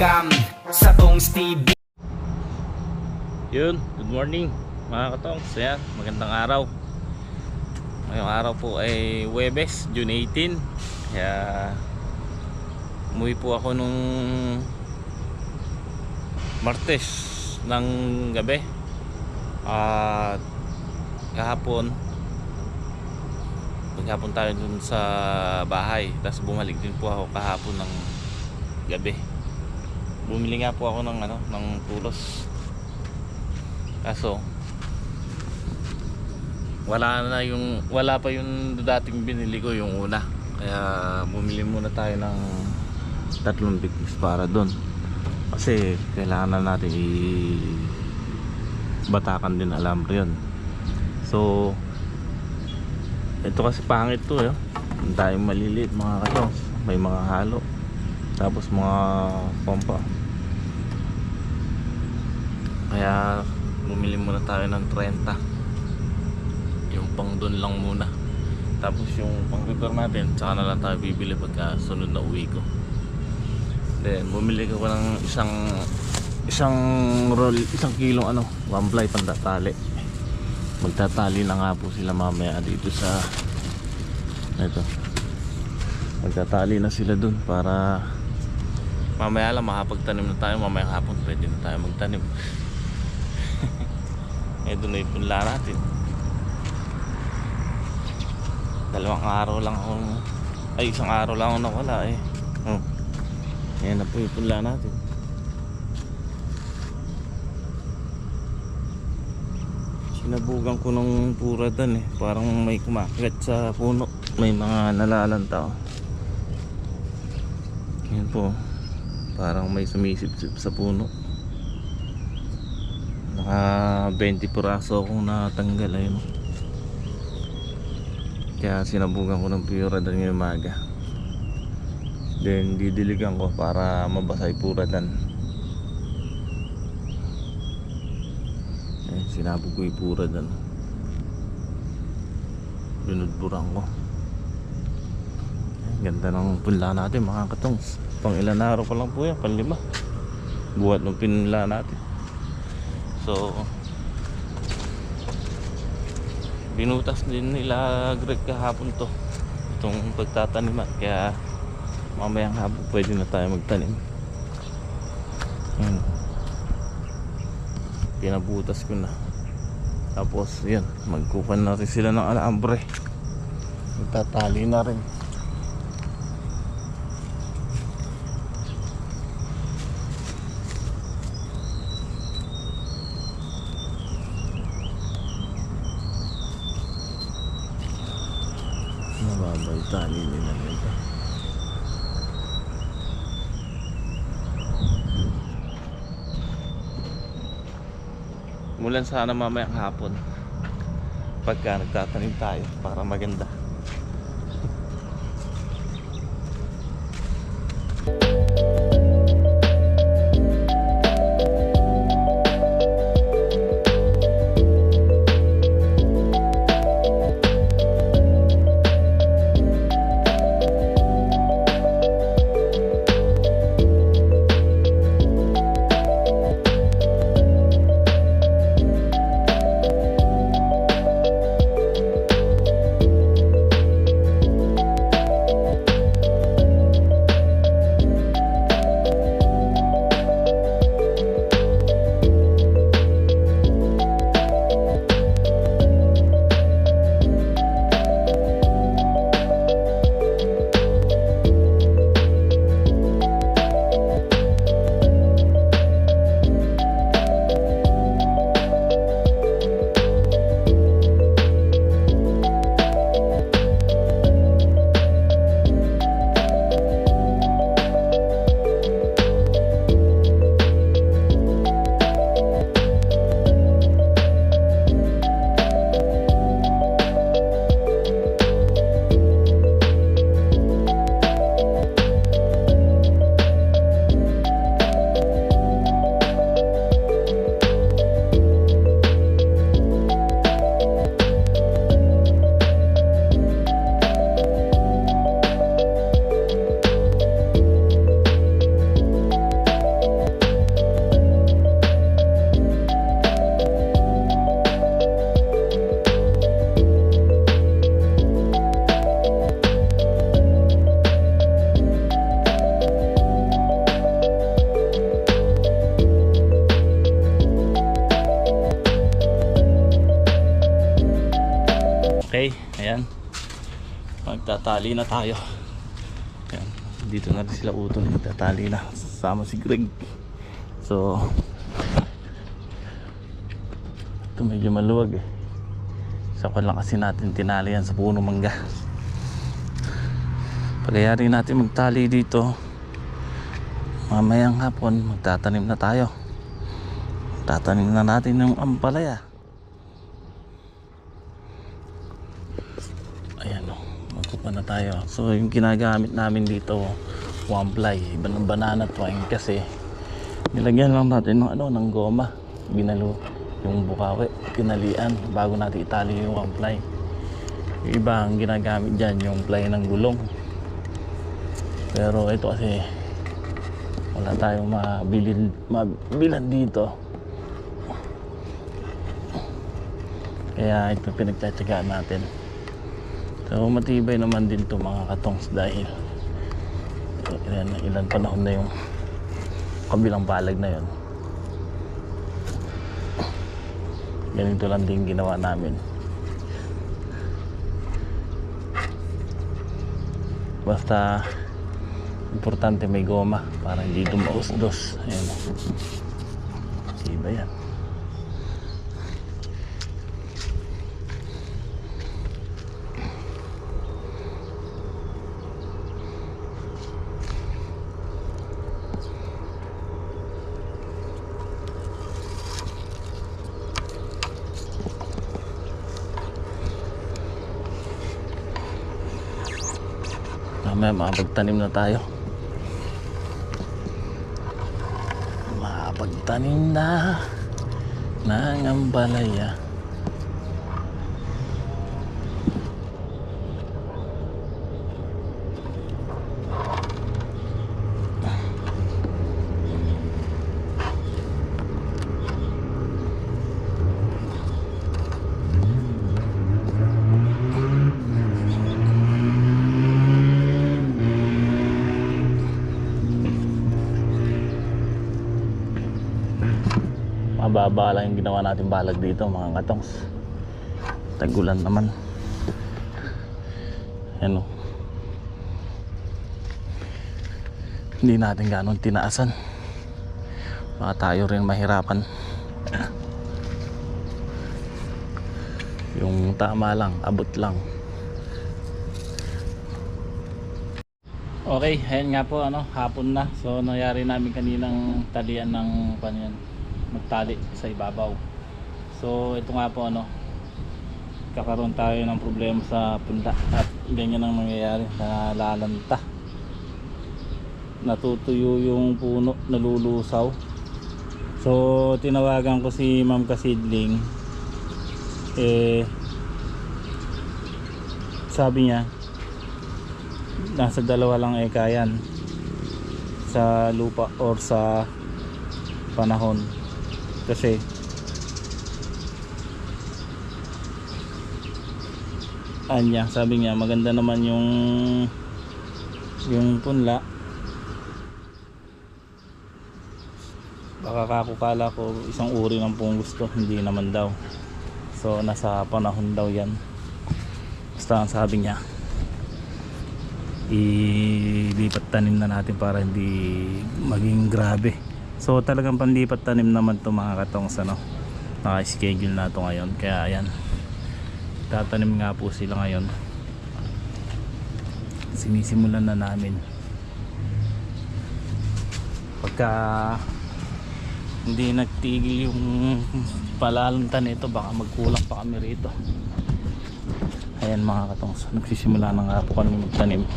welcome sa Tongs TV. Yun, good morning mga katongs. Ayan, magandang araw. Ngayong araw po ay Huwebes, June 18. Kaya umuwi po ako nung Martes ng gabi. At kahapon maghapon tayo dun sa bahay. Tapos bumalik din po ako kahapon ng gabi. Bumili nga po ako ng ng tulos. Kaso wala pa yung dating binili ko yung una. Kaya bumili muna tayo ng 3 bigis para doon. Kasi kailangan na natin batakan din alambre yun. So ito kasi pangit to eh. Ang daming maliliit mga katos. May mga halo. Tapos mga pompa. Kaya bumili muna tayo ng 30. Yung pang doon lang muna. Tapos yung pang repair natin, tsaka na lang tayo bibili pagka sunod na uwi ko. Then bumili ko ng isang roll, 1 kilong one ply pandatali. Magtatali na nga po sila mamaya dito sa ito. Magtatali na sila dun para mamaya lang makapagtanim na tayo. Mamaya hapon pwede na tayo magtanim. Ito na yung punla natin. 2 araw lang ako, ay 1 araw lang ako nawala eh. Ayan na po yung punla natin. Sinabugan ko ng puradan eh. Parang may kumakit sa puno. May mga nalalanta oh. Ayan po. Parang may sumisip-sip sa puno. Naka 20 puraso akong natanggal ayun. Kaya sinabugan ko ng puradan ngayong umaga. Then didiligan ko para mabasa yung puradan. Sinabog ko yung puradan. Binudburan ko. Ganda ng punla natin mga katongs. Pang ilan araw pa lang po yan, pang 5 buhat ng pinla natin. So binutas din nila Greg kahapon to, itong pagtataniman. Kaya mamayang hapon pwede na tayo magtanim. Pinabutas ko na. Tapos yan, magkupan na rin sila ng alambre. Magtatali na rin. Mababay tali nila nito. Mulan sana mamayang hapon pagka nagtatanim tayo para maganda. magtatali na tayo. Yan. Dito na rin sila Utol, magtatali na. Sama si Greg. So ito medyo maluwag eh. Sa lang kasi natin tinali yan sa puno mangga. Pagayari natin magtali dito, mamayang hapon magtatanim na tayo. Tatanim na natin yung ampalaya. Ayan o, magkupa na tayo. So yung ginagamit namin dito, one ply, iba ng banana twine kasi nilagyan lang natin ng goma, binalo yung bukawi, kinalian bago natin itali yung one ply. Yung iba ang ginagamit dyan yung ply ng gulong, pero ito kasi wala tayong mabilan dito, kaya ito pinagtsatsagaan natin. So matibay naman din to mga katongs dahil ilan panahon na yung kabilang balag na yon. Ganito lang din ginawa namin. Basta importante may goma para hindi dumausdos. Ayan o, matibay yan. Mamaya makapagtanim na tayo. Makapagtanim na ng ampalaya. Mababa lang yung ginawa natin balag dito mga katongs. Tagulan naman. Ano, hindi natin ganon tinaasan, baka tayo rin mahirapan. Yung tama lang, abot lang. Okay, ayan nga po, hapon na. So nangyari namin kaninang talian ng panyan, magtali sa ibabaw. So ito nga po, kakaroon tayo ng problema sa punla at ganyan ang mangyayari, na lalanta, natutuyo yung puno, nalulusaw. So tinawagan ko si Ma'am Kasidling, sabi niya nasa 2 lang eka yan sa lupa or sa panahon, kasi sabi niya maganda naman yung punla. Baka kakukala ko isang uri ng pong gusto, hindi naman daw. So nasa panahon daw yan. Basta ang sabi niya, ilipat tanim na natin para hindi maging grabe. So talagang panlipat tanim naman to mga katongs, naka-schedule na to ngayon. Kaya ayan, tatanim nga po sila ngayon. Sinisimulan na namin. Pagka hindi nagtigil yung palalanta nito, baka magkulang pa kami rito. Ayan mga katongs, nagsisimula na nga po kami magtanim.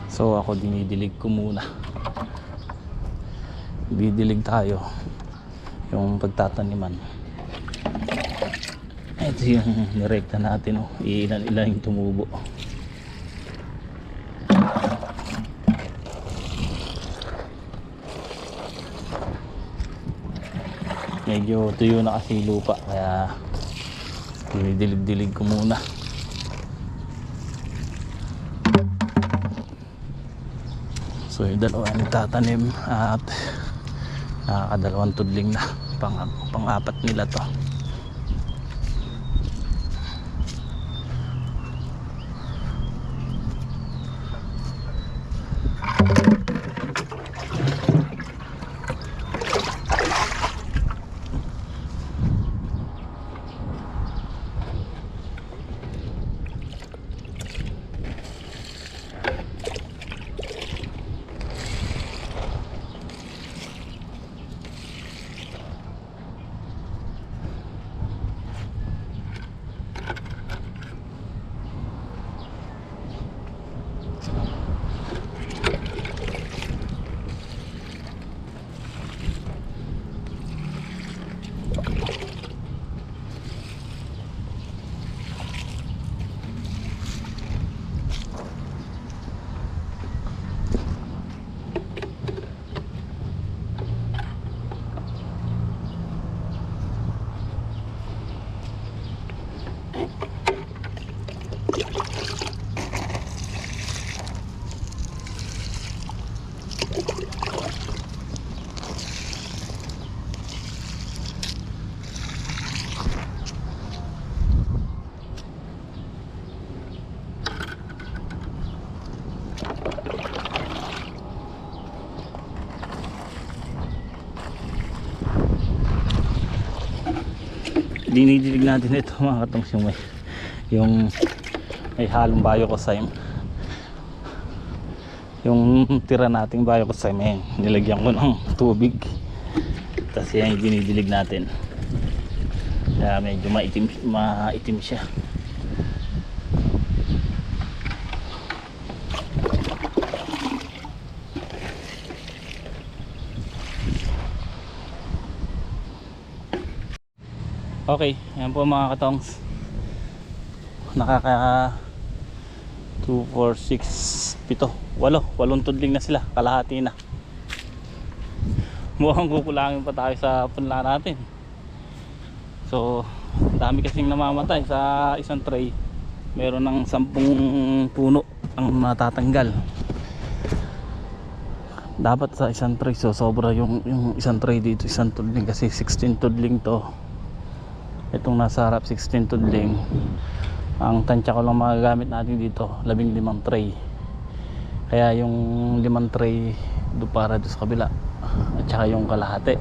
So ako dinidilig ko muna. Didilig tayo yung pagtataniman. Ito yung nirekta natin, ilan-ilan yung tumubo. Medyo tuyo na kasi lupa, kaya dinidilig-dilig ko muna. So yung dalawa nagtatanim at nakakadalawang tudling na, pang-apat nila to. dinidilig natin ito mga katongs, yung may halong Biokozyme. Yung tira nating Biokozyme, nilagyan ko ng tubig, tapos yan yung dinidilig natin, kaya medyo maitim siya. Okay, yan po mga katongs. Nakaka 2, 4, 6, 7, 8 tudling na sila, kalahati na. Mukhang kukulangin pa tayo sa punla natin. So, dami kasing namamatay sa isang tray. Meron ng 10 puno ang natatanggal. Dapat sa isang tray, so sobra yung isang tray dito, isang tudling, kasi 16 tudling to. Itong nasa harap 16 tudling. Ang tansya ko lang magagamit natin dito 15 tray, kaya yung 5 tray do para doon sa kabila at saka yung kalahati,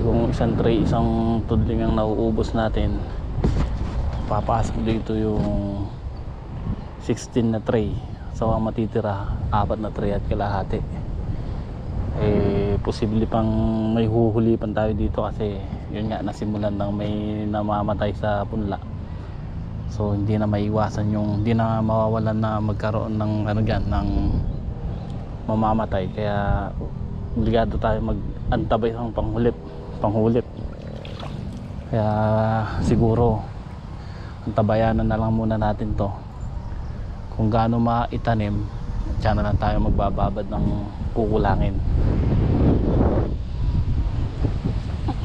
kung isang tray, isang tudling ang nauubos natin, papasok dito yung 16 na tray. So ang matitira 4 na tray at kalahati. Posible pang may huhulipan tayo dito, kasi yun nga, nasimulan ng may namamatay sa punla. So hindi na maiwasan hindi na mawawalan na magkaroon ng ng mamamatay, kaya obligado tayo mag-antabay ng panghulit. Kaya siguro antabayanan na lang muna natin to. Kung gaano maitanim, diyan na lang tayo magbababad ng kukulangin.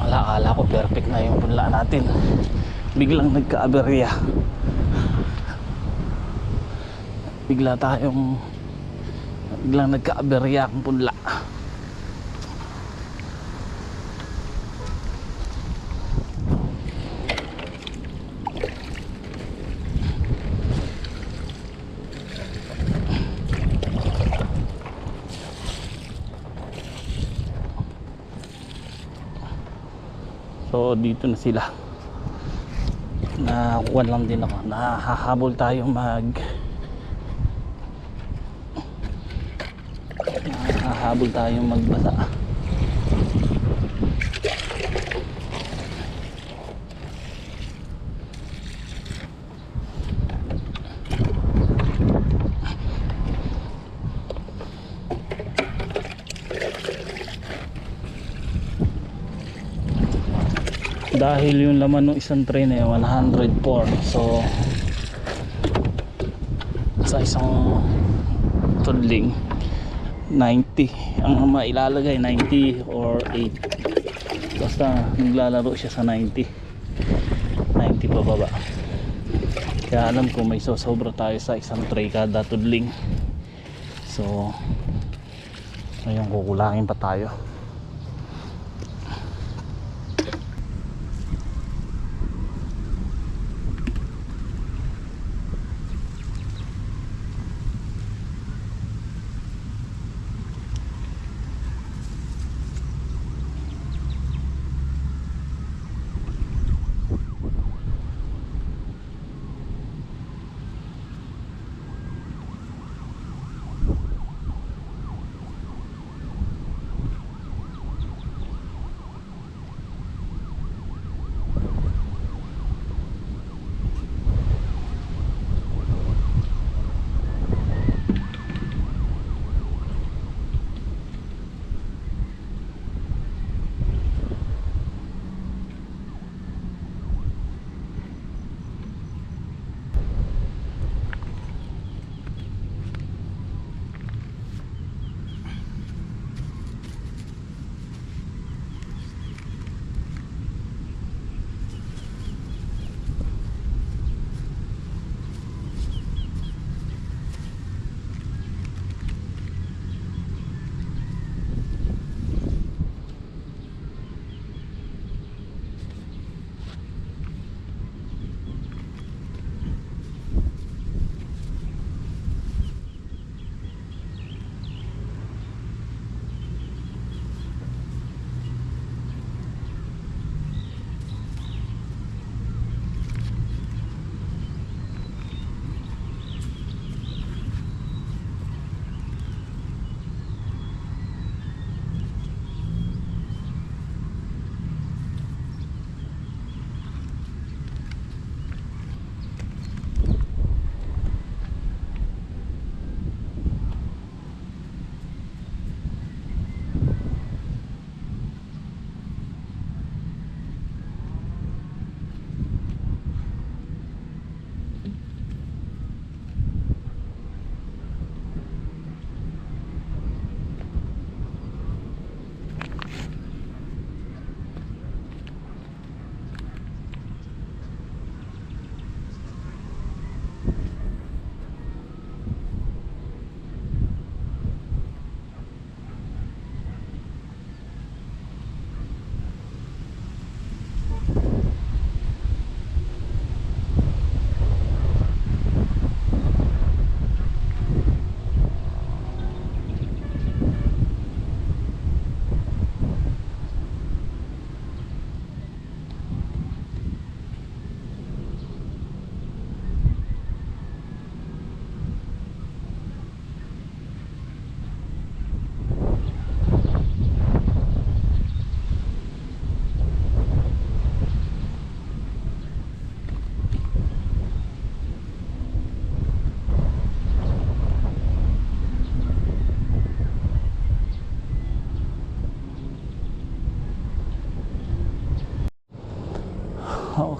Akala ko perfect na yung punla natin, biglang nagka-aberya. Biglang nagka-aberya ang punla. So dito na sila, nakuha lang din ako, nahahabol tayo magbasa. Dahil yung laman ng isang tray na 104, so sa isang tudling 90 ang mailalagay, 90 or 8, basta naglalaro siya sa 90 pababa. Kaya alam ko may sobra tayo sa isang tray kada tudling, so ngayon kukulangin pa tayo.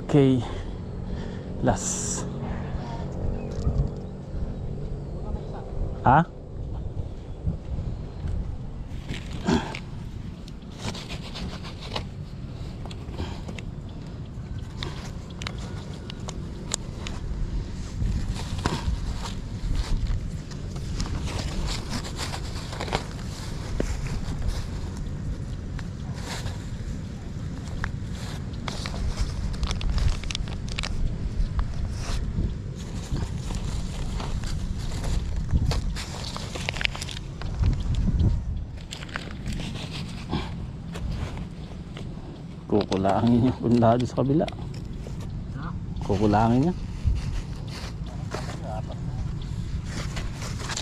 Okay. Last. Ha? Kukulangin yung bundado sa kabila. Kukulangin niya.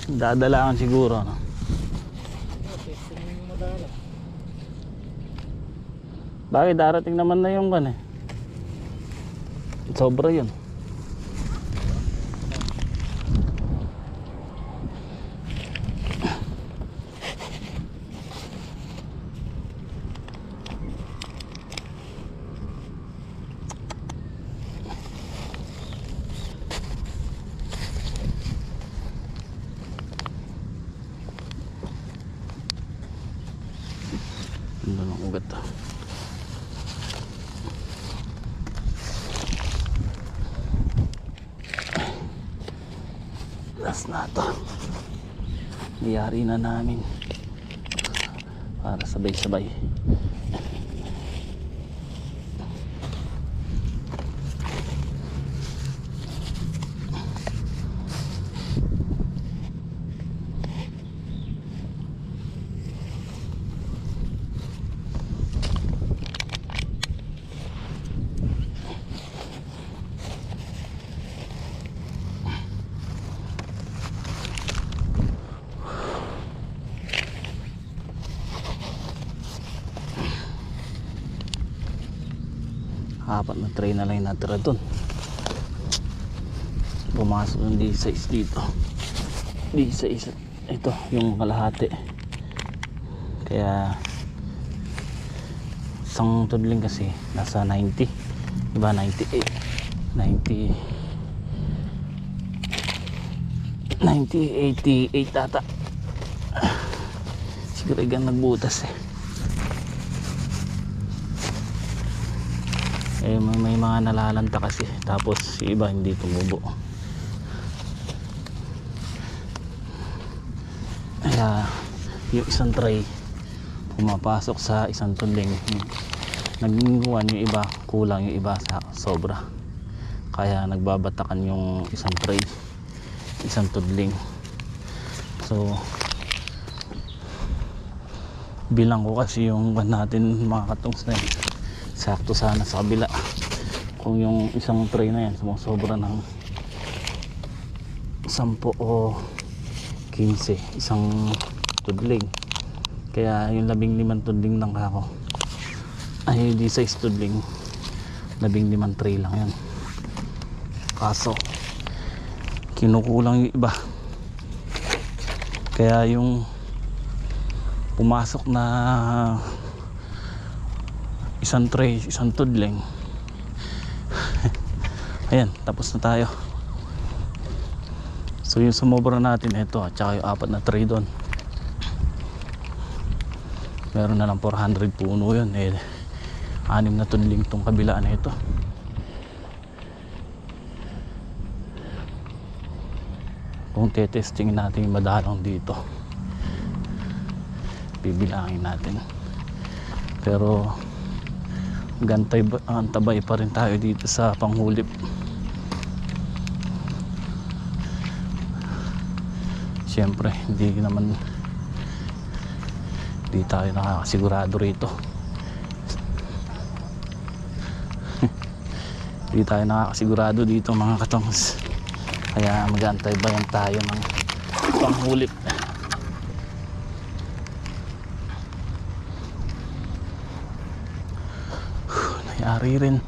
Dadalaan siguro, no? Bakit darating naman na yung kan eh? Sobra yun. Ano ng ugat to? Last na to. Niyari na namin para sabay-sabay. Apat na tray na lang yung natira dun. Pumasok yung D6 dito. D6 ito yung kalahati. Kaya isang tudling kasi nasa 90, diba? 98 90 90 88 ata. Siguro igang nagbutas may mga nalalanta kasi, tapos yung iba hindi tumubo. Kaya yung isang tray pumapasok sa isang tudling, nagmingguan yung iba, kulang yung iba sa sobra, kaya nagbabatakan yung isang tray, isang tudling. So bilang ko kasi yung natin mga katungs na yun, sakto sana sa kabila. Kung yung isang tray na yan sumusobra ng 10 o 15 isang tudling, kaya yung 15 tudling lang ako, ay di 6 tudling, 15 tray lang yan. Kaso kinukulang yung iba, kaya yung pumasok na isang tray, isang tudling, ayan, tapos na tayo. So yung sumobra natin ito, at saka yung apat na tray doon, meron na lang 400 puno yun. 6 na tudling tong kabila na ito. Kung tetesting natin yung madalang dito, bibilangin natin. Pero antabay pa rin tayo dito sa panghulip. Siyempre hindi tayo nakakasigurado rito. Hindi tayo nakakasigurado dito mga katongs, kaya mag-antay-bayan tayo ng panghulip. Nayari rin